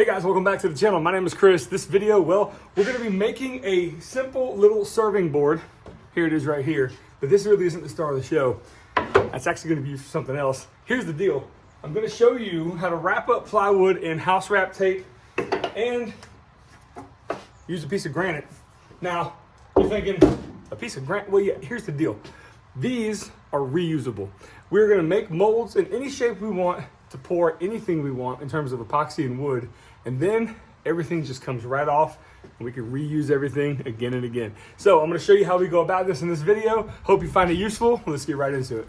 Hey guys, welcome back to the channel. My name is Chris. This video, well, we're gonna be making a simple little serving board. Here it is right here. But this really isn't the star of the show. That's actually gonna be used for something else. Here's the deal. I'm gonna show you how to wrap up plywood in house wrap tape and use a piece of granite. Now, you're thinking, a piece of granite? Well, yeah, here's the deal. These are reusable. We're gonna make molds in any shape we want to pour anything we want in terms of epoxy and wood. And then everything just comes right off and we can reuse everything again and again. So I'm gonna show you how we go about this in this video. Hope you find it useful. Let's get right into it.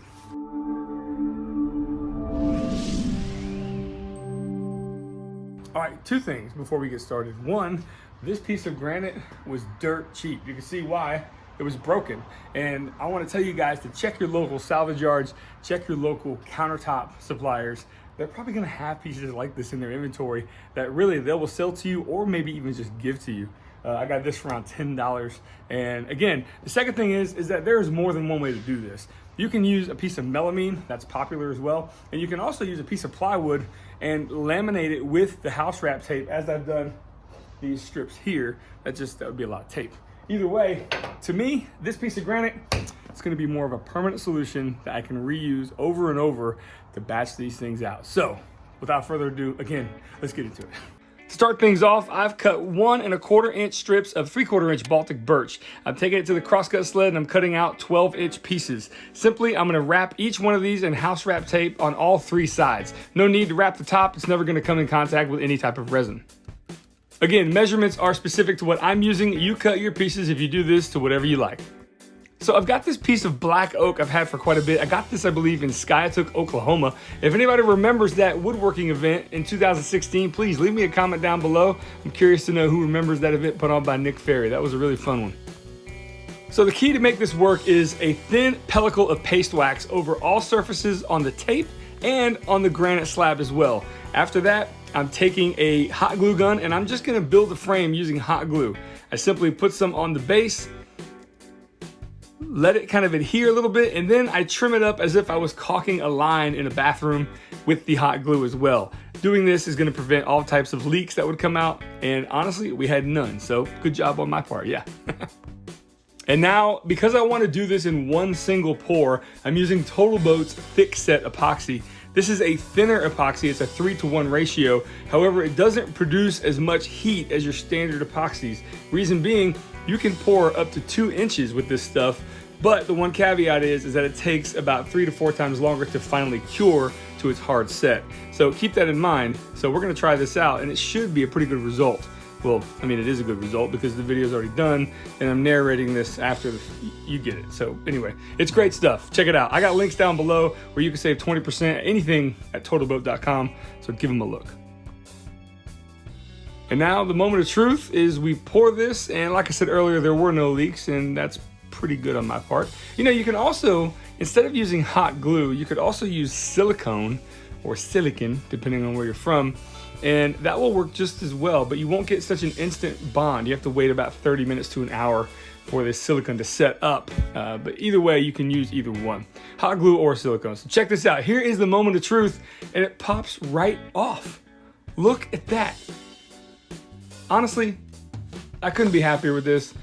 All right, two things before we get started. One, this piece of granite was dirt cheap. You can see why. It was broken. And I want to tell you guys to check your local salvage yards, check your local countertop suppliers. They're probably going to have pieces like this in their inventory that really they will sell to you or maybe even just give to you. I got this for around $10. And again, the second thing is that there is more than one way to do this. You can use a piece of melamine, that's popular as well. And you can also use a piece of plywood and laminate it with the house wrap tape, as I've done these strips here. That would be a lot of tape. Either way, to me, this piece of granite, it's gonna be more of a permanent solution that I can reuse over and over to batch these things out. So, without further ado, again, let's get into it. To start things off, I've cut 1 1/4 inch strips of 3/4 inch Baltic birch. I'm taking it to the crosscut sled and I'm cutting out 12-inch pieces. Simply, I'm gonna wrap each one of these in house wrap tape on all 3 sides. No need to wrap the top, it's never gonna come in contact with any type of resin. Again, measurements are specific to what I'm using. You cut your pieces if you do this to whatever you like. So I've got this piece of black oak I've had for quite a bit. I got this, I believe, in Skiatook, Oklahoma. If anybody remembers that woodworking event in 2016, please leave me a comment down below. I'm curious to know who remembers that event put on by Nick Ferry. That was a really fun one. So the key to make this work is a thin pellicle of paste wax over all surfaces on the tape and on the granite slab as well. After that, I'm taking a hot glue gun and I'm just gonna build the frame using hot glue. I simply put some on the base, let it kind of adhere a little bit, and then I trim it up as if I was caulking a line in a bathroom with the hot glue as well. Doing this is gonna prevent all types of leaks that would come out, and honestly, we had none, so good job on my part, yeah. And now, because I wanna do this in one single pour, I'm using TotalBoat's thick set epoxy. This is a thinner epoxy, it's a 3-to-1 ratio. However, it doesn't produce as much heat as your standard epoxies. Reason being, you can pour up to 2 inches with this stuff, but the one caveat is that it takes about 3 to 4 times longer to finally cure to its hard set. So keep that in mind. So we're gonna try this out and it should be a pretty good result. Well, I mean, it is a good result because the video is already done and I'm narrating this after you get it. So anyway, it's great stuff. Check it out. I got links down below where you can save 20% anything at TotalBoat.com. So give them a look. And now the moment of truth is we pour this, and like I said earlier, there were no leaks, and that's pretty good on my part. You know, you can also, instead of using hot glue, you could also use silicone or silicon, depending on where you're from, and that will work just as well, but you won't get such an instant bond. You have to wait about 30 minutes to an hour for this silicone to set up. But either way, you can use either one, hot glue or silicone. So check this out. Here is the moment of truth, and it pops right off. Look at that. Honestly, I couldn't be happier with this.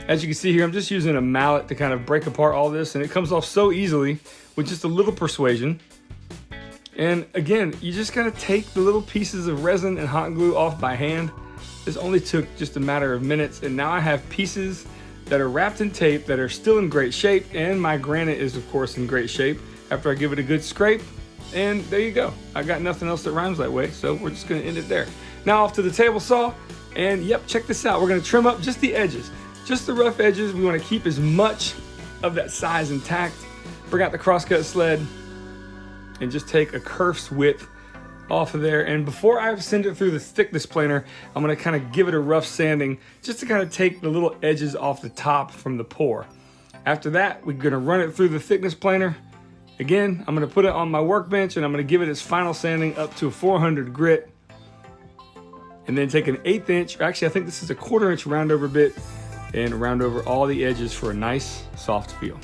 As you can see here, I'm just using a mallet to kind of break apart all this, and it comes off so easily with just a little persuasion. And again, you just gotta take the little pieces of resin and hot glue off by hand. This only took just a matter of minutes, and now I have pieces that are wrapped in tape that are still in great shape, and my granite is of course in great shape after I give it a good scrape. And there you go. I got nothing else that rhymes that way, so we're just gonna end it there. Now off to the table saw, and yep, check this out. We're gonna trim up just the edges, just the rough edges. We wanna keep as much of that size intact. Bring out the crosscut sled, and just take a kerf's width off of there. And before I send it through the thickness planer, I'm gonna kind of give it a rough sanding just to kind of take the little edges off the top from the pour. After that, we're gonna run it through the thickness planer. Again, I'm gonna put it on my workbench and I'm gonna give it its final sanding up to a 400 grit. And then take an 1/8 inch, or actually I think this is a 1/4 inch round over bit, and round over all the edges for a nice soft feel.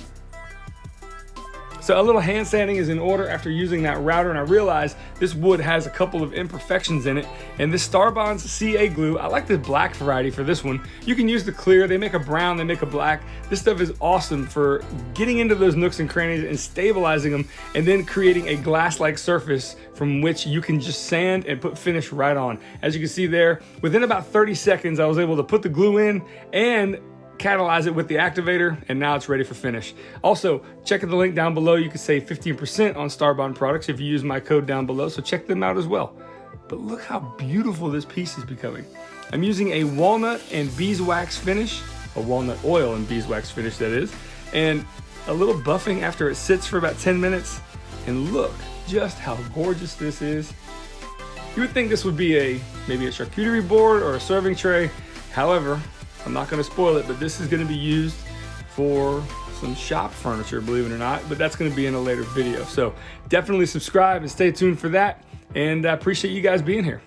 So a little hand sanding is in order after using that router, and I realized this wood has a couple of imperfections in it. And this Starbond's CA glue, I like the black variety for this one. You can use the clear, they make a brown, they make a black. This stuff is awesome for getting into those nooks and crannies and stabilizing them, and then creating a glass-like surface from which you can just sand and put finish right on. As you can see there, within about 30 seconds, I was able to put the glue in and catalyze it with the activator, and now it's ready for finish. Also, check the link down below. You can save 15% on Starbond products if you use my code down below, so check them out as well. But look how beautiful this piece is becoming. I'm using a walnut and beeswax finish, a walnut oil and beeswax finish that is, and a little buffing after it sits for about 10 minutes. And look just how gorgeous this is. You would think this would be maybe a charcuterie board or a serving tray. However, I'm not going to spoil it, but this is going to be used for some shop furniture, believe it or not, but that's going to be in a later video. So definitely subscribe and stay tuned for that. And I appreciate you guys being here.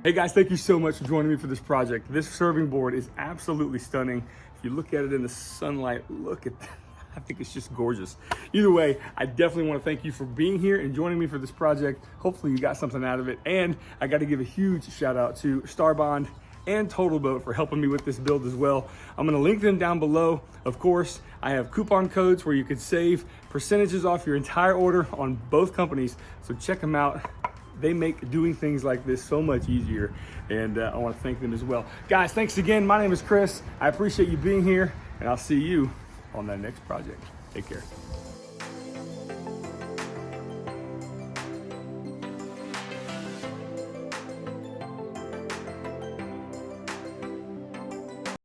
Hey guys, thank you so much for joining me for this project. This serving board is absolutely stunning. If you look at it in the sunlight, look at that. I think it's just gorgeous. Either way, I definitely want to thank you for being here and joining me for this project. Hopefully you got something out of it. And I got to give a huge shout out to Starbond and TotalBoat for helping me with this build as well. I'm going to link them down below. Of course, I have coupon codes where you could save percentages off your entire order on both companies. So check them out. They make doing things like this so much easier, and I want to thank them as well. Guys, thanks again. My name is Chris. I appreciate you being here, and I'll see you on that next project. Take care.